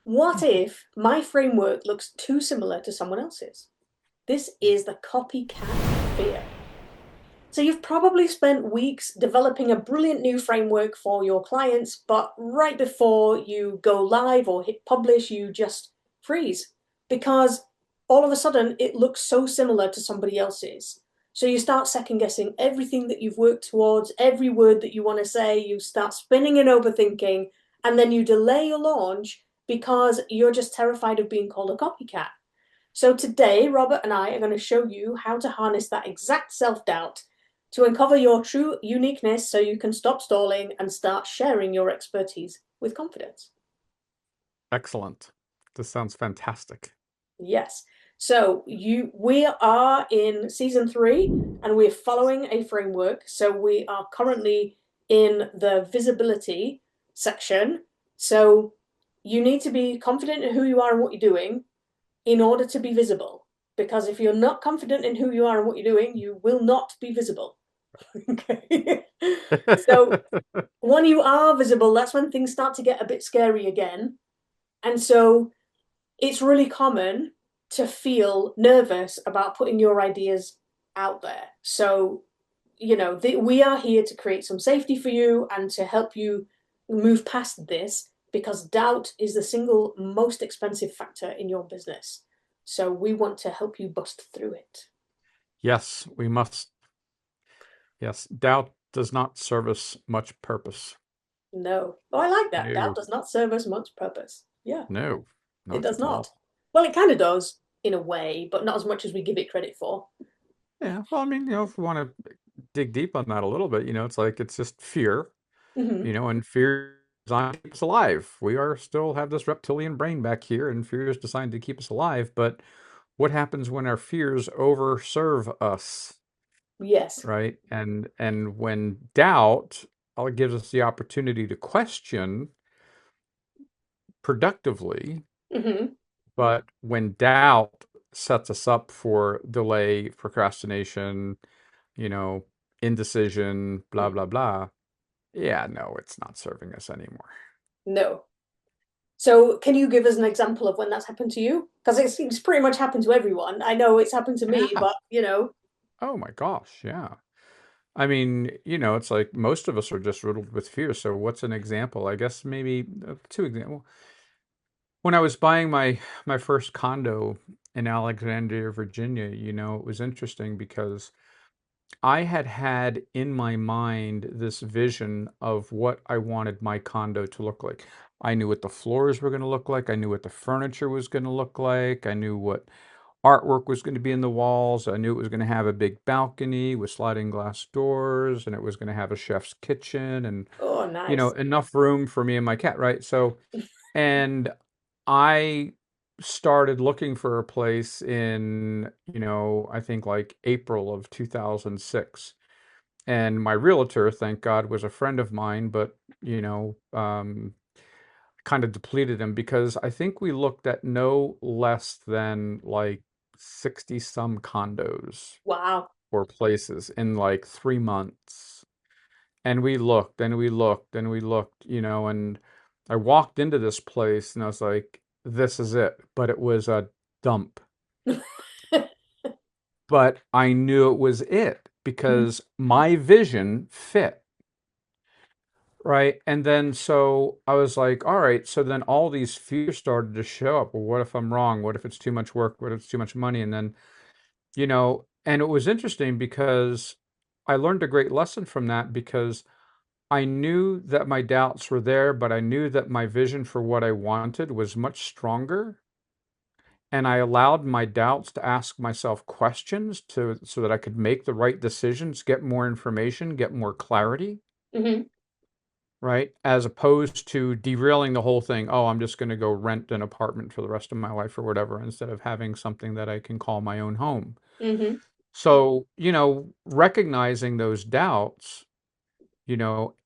What if my framework looks too similar to someone else's? This is the copycat fear. So you've probably spent weeks developing a brilliant new framework for your clients, but right before you go live or hit publish, you just freeze because all of a sudden it looks so similar to somebody else's. So you start second guessing everything that you've worked towards, every word that you want to say, you start spinning and overthinking, and then you delay your launch because you're just terrified of being called a copycat. So today, Robert and I are going to show you how to harness that exact self-doubt to uncover your true uniqueness so you can stop stalling and start sharing your expertise with confidence. Excellent. This sounds fantastic. Yes. So we are in season 3 and we're following a framework. So we are currently in the visibility section. So you need to be confident in who you are and what you're doing in order to be visible. Because if you're not confident in who you are and what you're doing, you will not be visible. Okay. So when you are visible, that's when things start to get a bit scary again. And so it's really common to feel nervous about putting your ideas out there. So, we are here to create some safety for you and to help you move past this because doubt is the single most expensive factor in your business. So we want to help you bust through it. Yes, we must. Yes, doubt does not serve us much purpose. No. Oh, I like that. Doubt No, does not serve us much purpose. Yeah, no, it not does at not. all. Well, it kind of does in a way, but not as much as we give it credit for. Yeah, well, I mean, if we want to dig deep on that a little bit, it's like it's just fear, Hmm. and fear is designed to keep us alive. We are still have this reptilian brain back here, and fear is designed to keep us alive. But what happens when our fears overserve us? Yes. Right? And when doubt gives us the opportunity to question productively, Hmm. but when doubt sets us up for delay, procrastination, you know, indecision, blah blah blah. Yeah, no, it's not serving us anymore. No. So, can you give us an example of when that's happened to you? Because it's pretty much happened to everyone. I know it's happened to me, Yeah. but. Oh my gosh, yeah. I mean, it's like most of us are just riddled with fear. So what's an example? I guess maybe two examples. When I was buying my first condo in Alexandria, Virginia, it was interesting because I had had in my mind this vision of what I wanted my condo to look like. I knew what the floors were going to look like. I knew what the furniture was going to look like. I knew what artwork was going to be in the walls. I knew it was going to have a big balcony with sliding glass doors, and it was going to have a chef's kitchen and, Oh, nice. enough room for me and my cat, right? So, and I started looking for a place in, I think like April of 2006. And my realtor, thank God, was a friend of mine, but, you know, um, kind of depleted him because I think we looked at no less than like 60 some condos Wow. or places in like 3 months. And we looked and we looked and we looked, and I walked into this place and I was like, this is it. But it was a dump. But I knew it was it because my vision fit. Right. And then so I was like, all right. So then all these fears started to show up. Well, what if I'm wrong? What if it's too much work? What if it's too much money? And then, and it was interesting because I learned a great lesson from that because I knew that my doubts were there, but I knew that my vision for what I wanted was much stronger. And I allowed my doubts to ask myself questions so that I could make the right decisions, get more information, get more clarity, Hmm. right? As opposed to derailing the whole thing. Oh, I'm just going to go rent an apartment for the rest of my life or whatever, instead of having something that I can call my own home. Hmm. So, recognizing those doubts,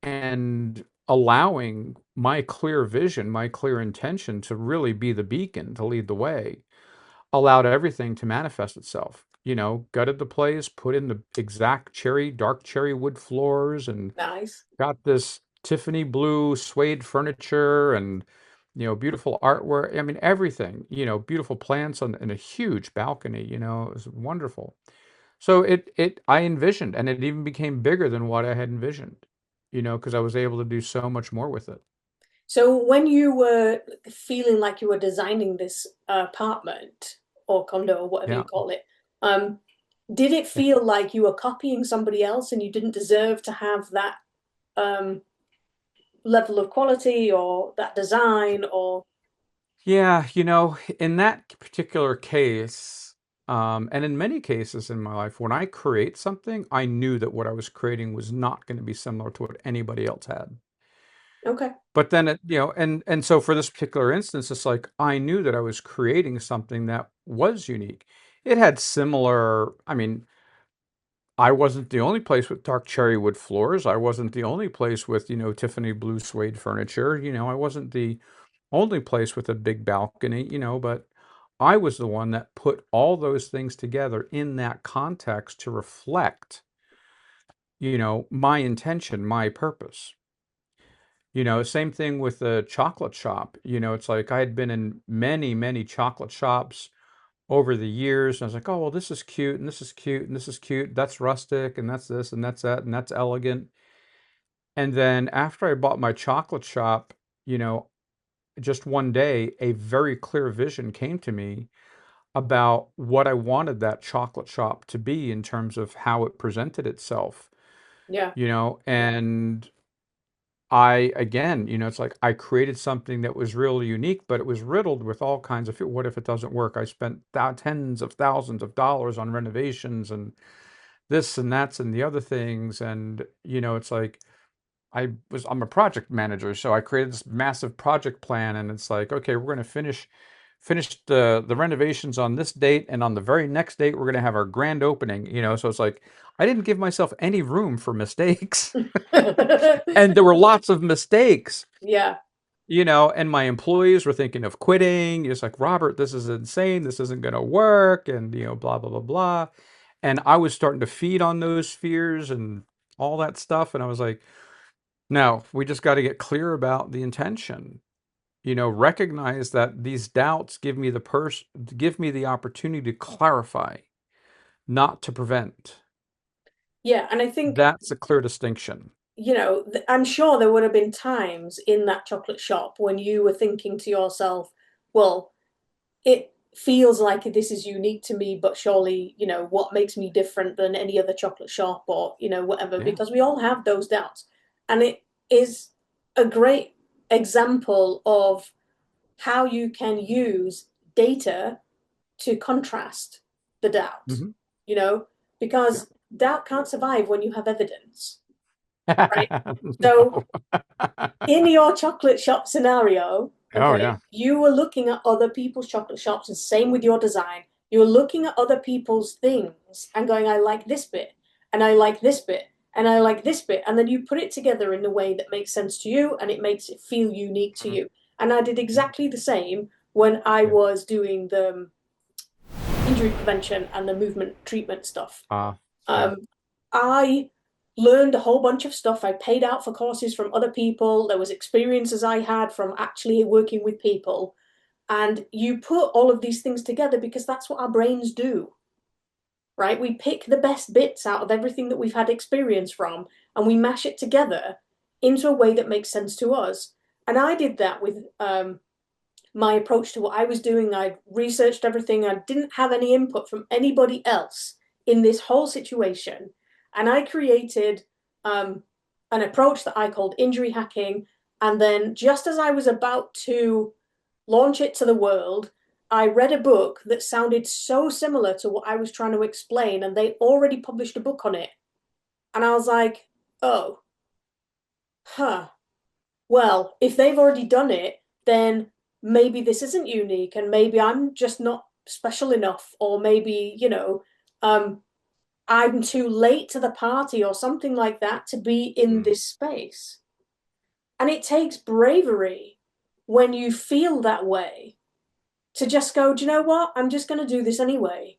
and allowing my clear vision, my clear intention to really be the beacon, to lead the way, allowed everything to manifest itself. Gutted the place, put in the exact dark cherry wood floors, and Nice. got this Tiffany blue suede furniture and, beautiful artwork. I mean, everything, beautiful plants on in a huge balcony, it was wonderful. So I envisioned, and it even became bigger than what I had envisioned, because I was able to do so much more with it. So when you were feeling like you were designing this apartment or condo or whatever you Yeah. call it, um, did it feel like you were copying somebody else and you didn't deserve to have that um, level of quality or that design or Yeah, in that particular case, and in many cases in my life, when I create something, I knew that what I was creating was not going to be similar to what anybody else had. okay, But then and so for this particular instance, it's like I knew that I was creating something that was unique. It had similar, I mean, I wasn't the only place with dark cherry wood floors. I wasn't the only place with, Tiffany blue suede furniture. I wasn't the only place with a big balcony, but I was the one that put all those things together in that context to reflect, my intention, my purpose. Same thing with the chocolate shop. It's like I had been in many, many chocolate shops over the years. And I was like, oh, well, this is cute, and this is cute, and this is cute. That's rustic, and that's this, and that's that, and that's elegant. And then after I bought my chocolate shop, you know, just one day, a very clear vision came to me about what I wanted that chocolate shop to be in terms of how it presented itself, yeah, and I, again, it's like I created something that was really unique, but it was riddled with all kinds of, what if it doesn't work? I spent tens of thousands of dollars on renovations and this and that's and the other things. And, it's like, I'm a project manager, so I created this massive project plan, and it's like, okay, we're going to finish the renovations on this date, and on the very next date, we're going to have our grand opening. So it's like I didn't give myself any room for mistakes, and there were lots of mistakes. yeah, And my employees were thinking of quitting. It's like, Robert, this is insane. This isn't going to work, and blah blah blah blah. And I was starting to feed on those fears and all that stuff, and I was like, no, we just got to get clear about the intention. Recognize that these doubts give me the opportunity to clarify, not to prevent. yeah. And I think, That's a clear distinction. I'm sure there would have been times in that chocolate shop when you were thinking to yourself, well, it feels like this is unique to me, but surely, what makes me different than any other chocolate shop or, whatever, Yeah. because we all have those doubts. And it is a great example of how you can use data to contrast the doubt, Hmm. you know, because doubt can't survive when you have evidence, right? Yeah. So No. in your chocolate shop scenario, Oh okay, yeah. you were looking at other people's chocolate shops, and same with your design. You were looking at other people's things and going, I like this bit, and I like this bit, and I like this bit. And then you put it together in a way that makes sense to you and it makes it feel unique to Mhm. you. And I did Yeah. exactly the same when I Yeah. was doing the injury prevention and the movement treatment stuff. Yeah. Um, I learned a whole bunch of stuff. I paid out for courses from other people. There was experiences I had from actually working with people. And you put all of these things together because that's what our brains do, right? We pick the best bits out of everything that we've had experience from and we mash it together into a way that makes sense to us. And I did that with my approach to what I was doing. I researched everything. I didn't have any input from anybody else in this whole situation. And I created an approach that I called injury hacking. And then, just as I was about to launch it to the world, I read a book that sounded so similar to what I was trying to explain, and they already published a book on it. And I was like, oh, huh, well, if they've already done it, then maybe this isn't unique and maybe I'm just not special enough, or maybe, I'm too late to the party or something like that to be in Mm. this space. And it takes bravery when you feel that way to just go, do you know what? I'm just going to do this anyway.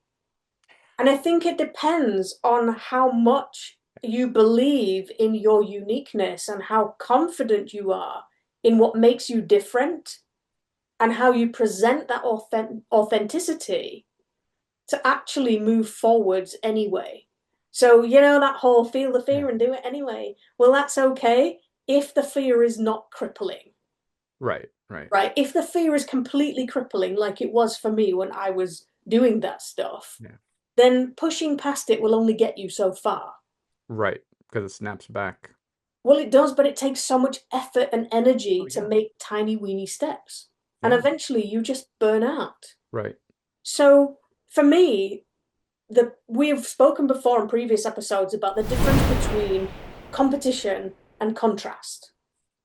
And I think it depends on how much you believe in your uniqueness and how confident you are in what makes you different. and how you present that authenticity to actually move forwards anyway. So, that whole feel the Yeah. fear and do it anyway. Well, that's okay if the fear is not crippling, Right. Right. right? If the fear is completely crippling, like it was for me when I was doing that stuff, Yeah. then pushing past it will only get you so far. Right. Because it snaps back. Well, it does, but it takes so much effort and Oh energy to yeah. make tiny, weeny steps. And Yeah. eventually you just burn out. Right. So for me, we've spoken before in previous episodes about the difference between competition and contrast,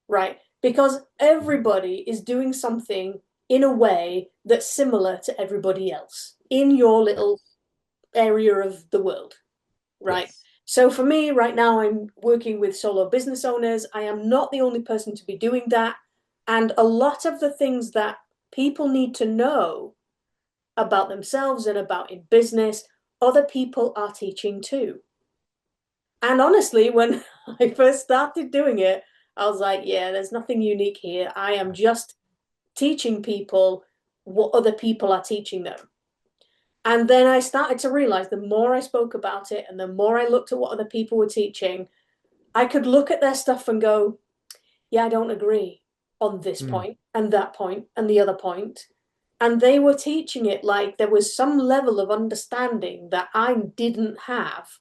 right? Because Mhm. everybody is doing something in a way that's similar to everybody else in your little Yes. area of the world, right? Yes. So for me, right now, I'm working with solo business owners. I am not the only person to be doing that. And a lot of the things that people need to know about themselves and about in business, other people are teaching too. And honestly, when I first started doing it, I was like, yeah, there's nothing unique here. I am Yeah. just teaching people what other people are teaching them. And then I started to realize the more I spoke about it and the more I looked at what other people were teaching, I could look at their stuff and go, yeah, I don't agree on this Mm. point and that point and the other point. And they were teaching it like there was some level of understanding that I didn't have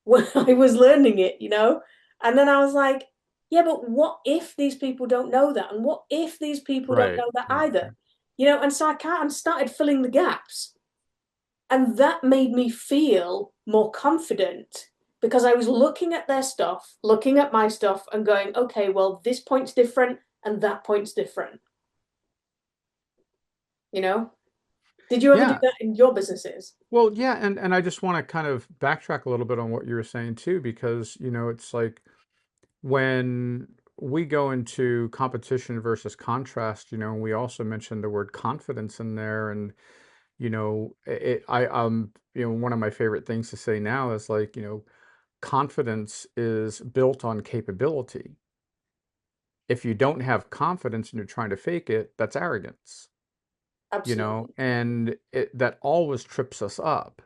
when I was learning it. And then I was like, yeah, but what if these people don't know that? And what if these people don't Right. know that Right. either? Right. And so I kind of started filling the gaps. And that made me feel more confident because I was looking at their stuff, looking at my stuff, and going, okay, well, this point's different and that point's different. You know? Did you ever do Yeah. that in your businesses? Well, yeah, and I just want to kind of backtrack a little bit on what you were saying too, because it's like when we go into competition versus contrast, we also mentioned the word confidence in there, and one of my favorite things to say now is like, confidence is built on capability. If you don't have confidence and you're trying to fake it, that's arrogance, Absolutely. and that always trips us up.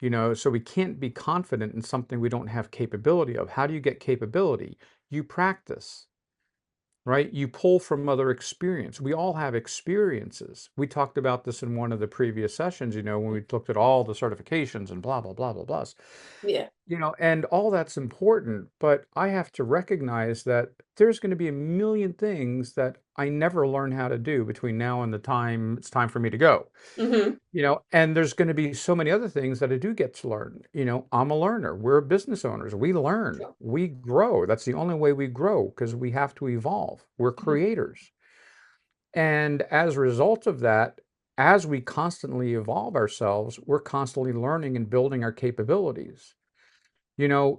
So we can't be confident in something we don't have capability of. How do you get capability? You practice, right? You pull from other experience. We all have experiences. We talked about this in one of the previous sessions, when we looked at all the certifications and blah, blah, blah, blah, blah. Yeah. And all that's important, but I have to recognize that there's going to be a million things that I never learn how to do between now and the time it's time for me to go. Mm-hmm. And there's going to be so many other things that I do get to learn. I'm a learner. We're business owners. We learn, Sure. we grow. That's the only way we grow because we have to evolve. We're Mm-hmm. creators. And as a result of that, as we constantly evolve ourselves, we're constantly learning and building our capabilities.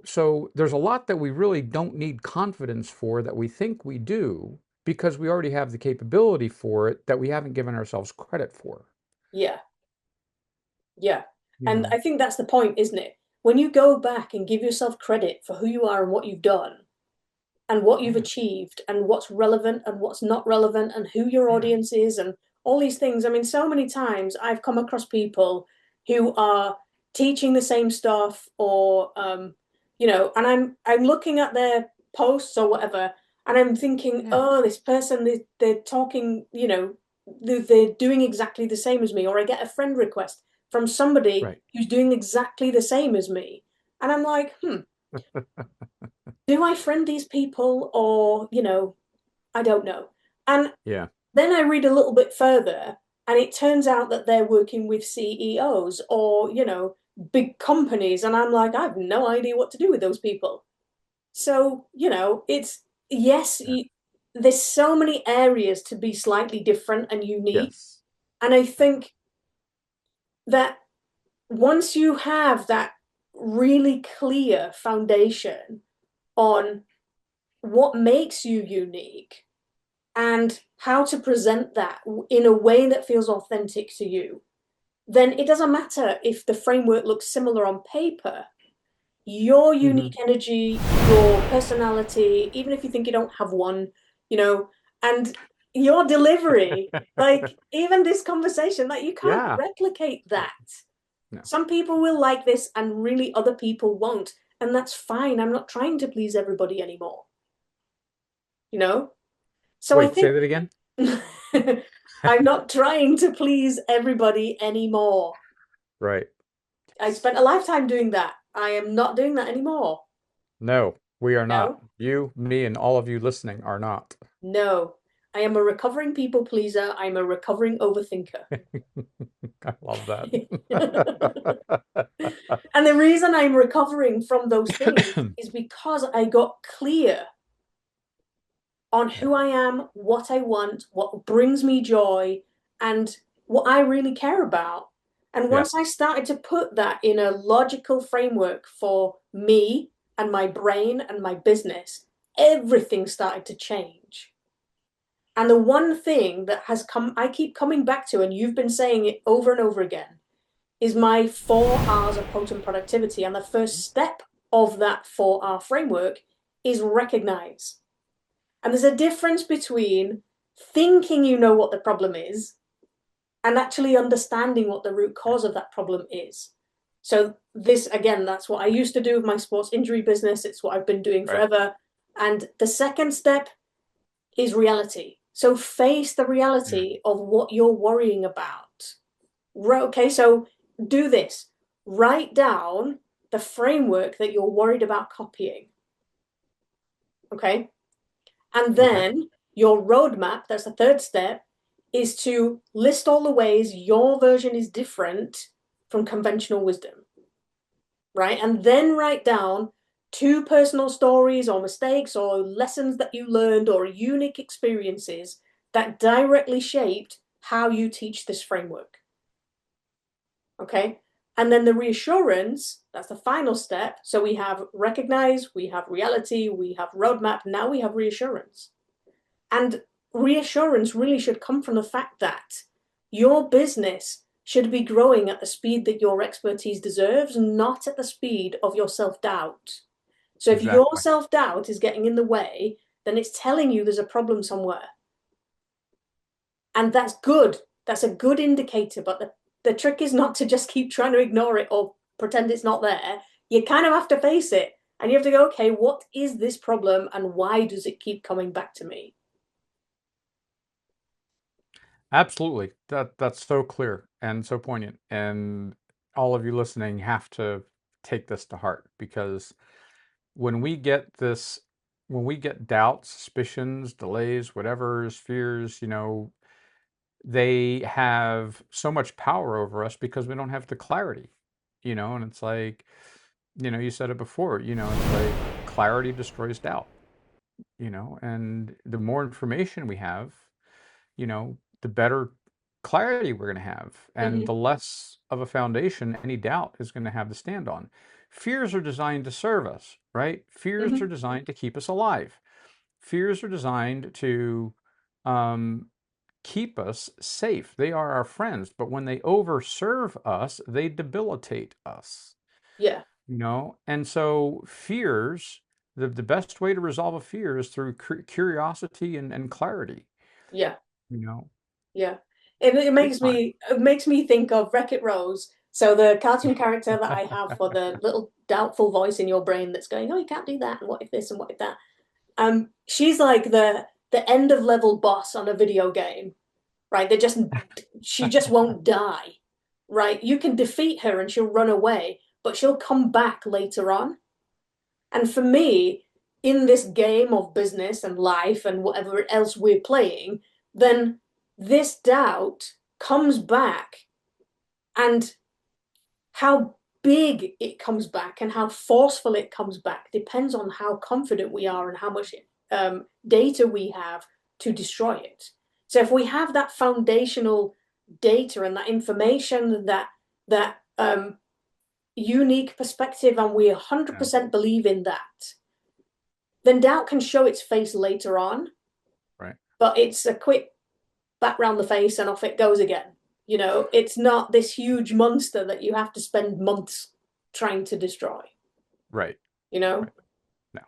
So there's a lot that we really don't need confidence for that we think we do because we already have the capability for it that we haven't given ourselves credit for. Yeah. Yeah. You And know, I think that's the point, isn't it? When you go back and give yourself credit for who you are and what you've done and what you've yeah, achieved and what's relevant and what's not relevant and who your yeah, audience is and all these things. I mean, so many times I've come across people who are teaching the same stuff or and I'm looking at their posts or whatever and I'm thinking, yeah, oh, this person they're talking, they're doing exactly the same as me, or I get a friend request from somebody right. who's doing exactly the same as me. And I'm like, do I friend these people or, I don't know. And Yeah, then I read a little bit further and it turns out that they're working with CEOs or, big companies. And I'm like, I have no idea what to do with those people. So, it's yes, yeah, there's so many areas to be slightly different and unique. yes, And I think that once you have that really clear foundation on what makes you unique and how to present that in a way that feels authentic to you, then it doesn't matter if the framework looks similar on paper. Your hmm, unique energy, your personality, even if you think you don't have one, you know, and your delivery, like even this conversation, like you can't Yeah. replicate No, that. no. Some people will like this and really other people won't. And that's fine. I'm not trying to please everybody anymore, you know? So I Wait, say think that again? I'm not trying to please everybody anymore. Right. I spent a lifetime doing that. I am not doing that anymore. No, we are not. No, You, me, and all of you listening are not. no. I am a recovering people pleaser. I'm a recovering overthinker. I love that. And the reason I'm recovering from those things is because I got clear on Yeah. who I am, what I want, what brings me joy, and what I really care about. And once I Yes. started to put that in a logical framework for me and my brain and my business, everything started to change. And the one thing that has come, I keep coming back to, and you've been saying it over and over again, is my 4 R's of potent productivity. And the first step of that 4R framework is recognize. And there's a difference between thinking you know what the problem is and actually understanding what the root cause of that problem is. So, this again, that's what I used to do with my sports injury business. It's what I've been doing Right. forever. And the second step is reality. So, face the Mm. reality of what you're worrying about. Okay, so do this. Write down the framework that you're worried about copying. Okay. And Okay. then your roadmap, that's the third step, is to list all the ways your version is different from conventional wisdom, right? And then write down 2 personal stories or mistakes or lessons that you learned or unique experiences that directly shaped how you teach this framework. Okay. And then the reassurance, that's the final step. So we have recognize, we have reality, we have roadmap. Now we have reassurance. And reassurance really should come from the fact that your business should be growing at the speed that your expertise deserves, not at the speed of your self doubt. So if your Exactly. self doubt is getting in the way, then it's telling you there's a problem somewhere. And that's good. That's a good indicator. But the trick is not to just keep trying to ignore it or pretend it's not there. You kind of have to face it. And you have to go, okay, what is this problem and why does it keep coming back to me? Absolutely. That's so clear and so poignant. And all of you listening have to take this to heart because when we get this, when we get doubts, suspicions, delays, whatever's, fears, they have so much power over us because we don't have the clarity, and it's like, you said it before, it's like clarity destroys doubt, and the more information we have, the better clarity we're going to have, and Mm-hmm. the less of a foundation any doubt is going to have to stand on. Fears are designed to serve us, right? Fears are Mm-hmm. designed to keep us alive. Fears are designed to um, keep us safe. They are our friends, but when they overserve us, they debilitate us, Yeah. And so fears, the best way to resolve a fear is through curiosity and clarity, Yeah. you know, Yeah. It big makes time. me think of Wreck-It Rose. So the cartoon character that I have for the little doubtful voice in your brain that's going, oh, you can't do that, and what if this and what if that? She's like the end of level boss on a video game, right? She just won't die, right? You can defeat her and she'll run away, but she'll come back later on. And for me, in this game of business and life and whatever else we're playing, then this doubt comes back, and how big it comes back and how forceful it comes back depends on how confident we are and how much data we have to destroy it. So if we have that foundational data and that information, that unique perspective, and we Yeah, 100% believe in that, then doubt can show its face later on, right, but it's a quick back round the face and off it goes again. It's not this huge monster that you have to spend months trying to destroy, right, you know? right. No.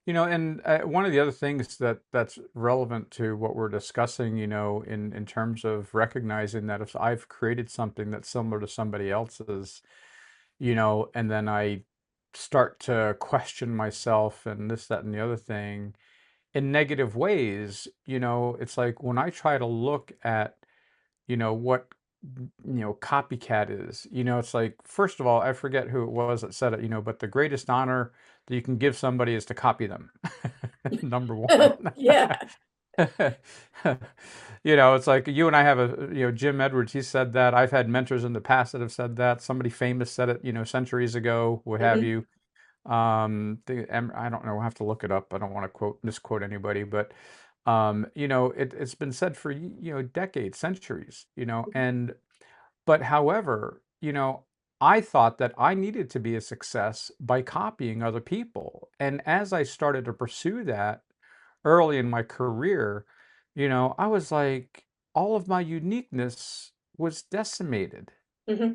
And one of the other things that's relevant to what we're discussing, in terms of recognizing that if I've created something that's similar to somebody else's, and then I start to question myself and this, that, and the other thing in negative ways, it's like when I try to look at, what, copycat is, it's like, first of all, I forget who it was that said it, but the greatest honor that you can give somebody is to copy them. Number one. Yeah. It's like you and I have Jim Edwards, he said that. I've had mentors in the past that have said that. Somebody famous said it, centuries ago, what have Hmm. you. I don't know, I'll have to look it up. I don't want to misquote anybody, but it's been said for decades, centuries, and but however, I thought that I needed to be a success by copying other people. And as I started to pursue that early in my career, I was like, all of my uniqueness was decimated, Hmm.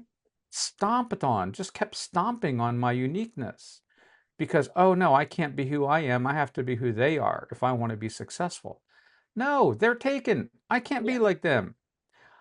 stomped on, just kept stomping on my uniqueness because, oh no, I can't be who I am. I have to be who they are if I want to be successful. No, they're taken. I can't be Yeah. like them.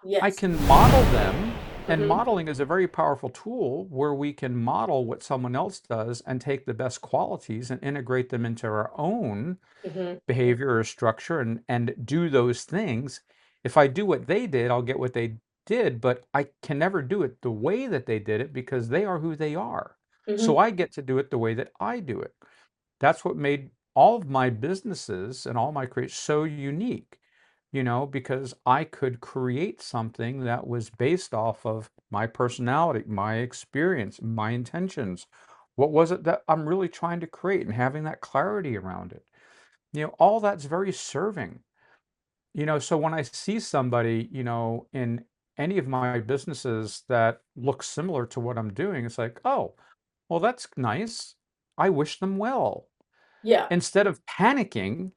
I Yes. can model them, and Hmm. modeling is a very powerful tool where we can model what someone else does and take the best qualities and integrate them into our own Hmm. behavior or structure and do those things. If I do what they did, I'll get what they did, but I can never do it the way that they did it because they are who they are. So Hmm. I get to do it the way that I do it. That's what made all of my businesses and all my creations so unique, because I could create something that was based off of my personality, my experience, my intentions. What was it that I'm really trying to create and having that clarity around it? All that's very serving. So when I see somebody, in any of my businesses that looks similar to what I'm doing, it's like, oh, well, that's nice. I wish them well Yeah. instead of panicking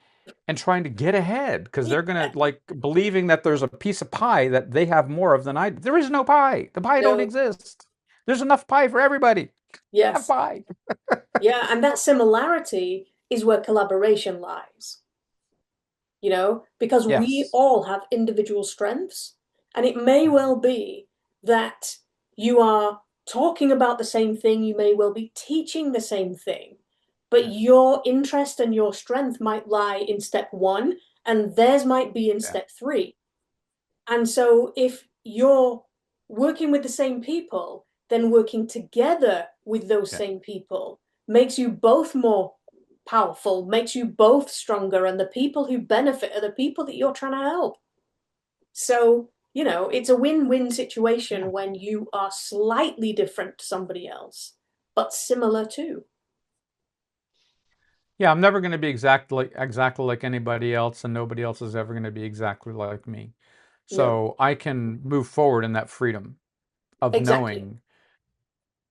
and trying to get ahead because they're going to like believing that there's a piece of pie that they have more of than I do. There is no pie. The pie don't No. exist. There's enough pie for everybody. Have Yes. pie. Yeah. And that similarity is where collaboration lies, because we Yes. all have individual strengths. And it may well be that you are talking about the same thing, you may well be teaching the same thing, but Yeah. your interest and your strength might lie in step one, and theirs might be in Yeah. step three. And so if you're working with the same people, then working together with those Yeah. same people makes you both more powerful, makes you both stronger, and the people who benefit are the people that you're trying to help. So, it's a win-win Yeah. situation when you are slightly different to somebody else, but similar too. Yeah, I'm never going to be exactly like anybody else, and nobody else is ever going to be exactly like me. No, So I can move forward in that freedom of exactly. knowing.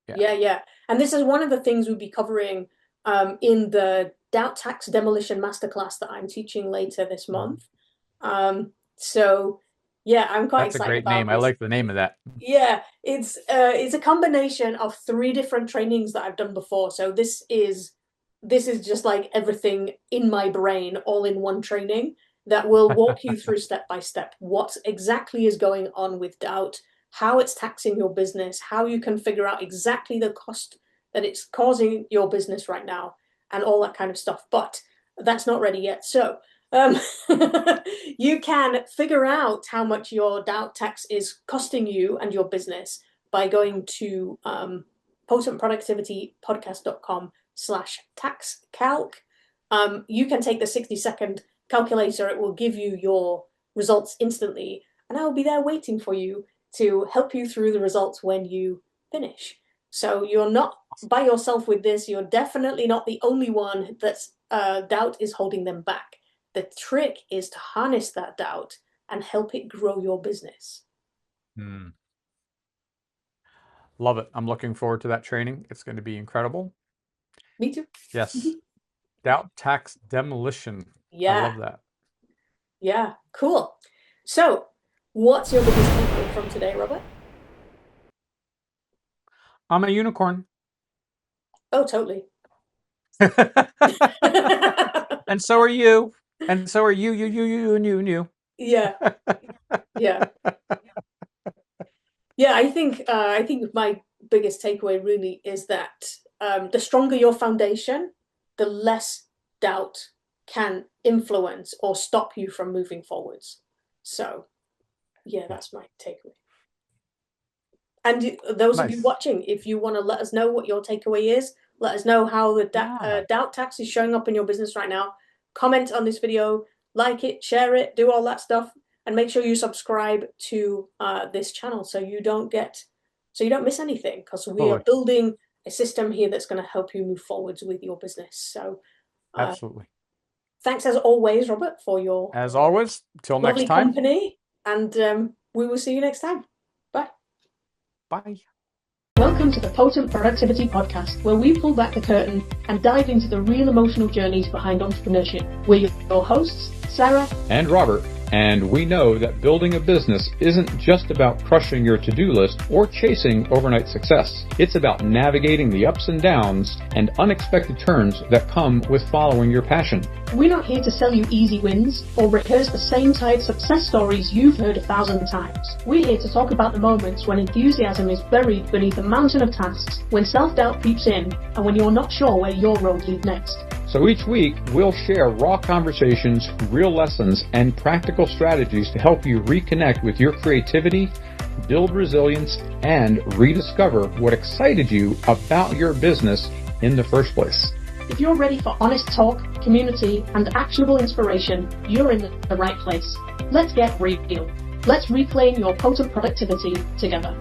Yeah. Yeah, yeah. And this is one of the things we'll be covering in the doubt tax demolition masterclass that I'm teaching later this Mhm. month. So yeah, I'm quite That's a excited great name. about I this. like the name of that. Yeah, it's a combination of three different trainings that I've done before. So this is just like everything in my brain all in one training that will walk you through step by step what exactly is going on with doubt, how it's taxing your business, how you can figure out exactly the cost that it's causing your business right now, and all that kind of stuff. But that's not ready yet. So um, you can figure out how much your doubt tax is costing you and your business by going to potentproductivitypodcast.com/tax calc. You can take the 60-second calculator, it will give you your results instantly, and I will be there waiting for you to help you through the results when you finish. So you're not by yourself with this. You're definitely not the only one that's doubt is holding them back. The trick is to harness that doubt and help it grow your business. Hmm. Love it. I'm looking forward to that training. It's going to be incredible. Me too. Yes. Doubt tax demolition. I Yeah, love that. yeah, cool. So, what's your biggest takeaway from today, Robert? I'm a unicorn. Oh, totally. And so are you. And so are you, and you. Yeah, yeah. Yeah, I think my biggest takeaway really is that the stronger your foundation, the less doubt can influence or stop you from moving forwards. So, yeah, Yeah. that's my takeaway. And those of you Nice. watching, if you want to let us know what your takeaway is, let us know how the Yeah. doubt tax is showing up in your business right now. Comment on this video, like it, share it, do all that stuff, and make sure you subscribe to this channel so you don't miss anything, because we are Totally. building a system here that's going to help you move forwards with your business. So Absolutely. thanks as always, Robert, for your As always, till next lovely time. company, and we will see you next time. Bye. Bye. Welcome to the Potent Productivity Podcast, where we pull back the curtain and dive into the real emotional journeys behind entrepreneurship. We're your hosts, Sarah and Robert, and we know that building a business isn't just about crushing your to-do list or chasing overnight success. It's about navigating the ups and downs and unexpected turns that come with following your passion. We're not here to sell you easy wins or rehearse the same tired success stories you've heard 1,000 times. We're here to talk about the moments when enthusiasm is buried beneath a mountain of tasks, when self-doubt creeps in, and when you're not sure where your road leads next. So each week, we'll share raw conversations, real lessons, and practical strategies to help you reconnect with your creativity, build resilience, and rediscover what excited you about your business in the first place. If you're ready for honest talk, community, and actionable inspiration, you're in the right place. Let's get real. Let's reclaim your potent productivity together.